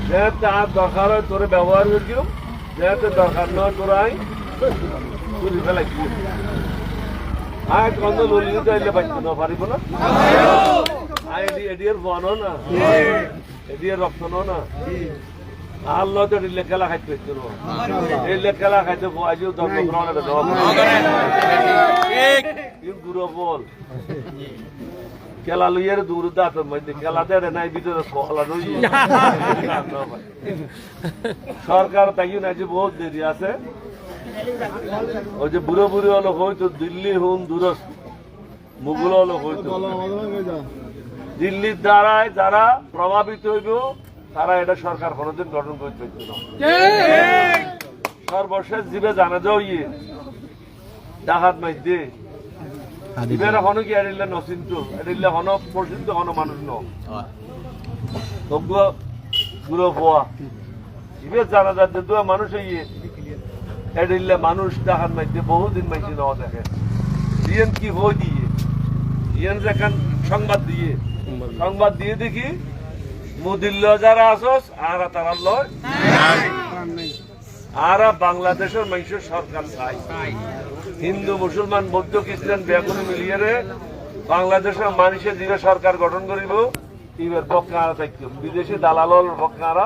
যেহেতু আর দরকার হয় তোরে ব্যবহার করিও, যেহেতু দরকার নয় তোরা আই তুলি ফেলাই আয় কন্দ ললিয়ে চাইলে পাইতো না পারিব না আয় এডিয়ার বন না এডিয়ার রক্ত না আল্লাহ তো এডিলে খেলা খাইতে পারতো না এডিলে খেলা খাইতে আজও দর্শক দূর বল খেলা লইয়ার দূর দাঁত খেলা দেয় নাই ভিতরে খেলা সরকার তাই না যে বহুত দেরি আছে ওই যে বুড়ো বুড়ি হলো হয়তো দিল্লি হুম দূরস্থ মুঘল হলো হয়তো দিল্লির দ্বারায় যারা প্রভাবিত হইব তারা এটা সরকার কোনোদিন গঠন করতে পারত না সর্বশেষ জীবে জানা যাও ইয়ে ডাকাত মাইতে ইবের হনো কি এডিলে নচিন্তু এডিলে হনো প্রসিদ্ধ হনো মানুষ ন বুড়ো পোয়া ইবে জানা যাচ্ছে দু মানুষ ইয়ে এডিলে মানুষ ডাকাত মাইতে বহুদিন মাইতে নেওয়া দেখে ইয়েন কি হই দিয়ে ইয়েন যেখান সংবাদ দিয়ে দেখি মুদিল্ল যারা আসস আর তারা লয় আর বাংলাদেশের মানুষের সরকার চাই হিন্দু মুসলমান বৌদ্ধ খ্রিস্টান বেগুনি মিলিয়ে বাংলাদেশের মানুষের দিকে সরকার গঠন করিব এবার পক্ষে আরা থাকতো বিদেশি দালালের পক্ষে আরা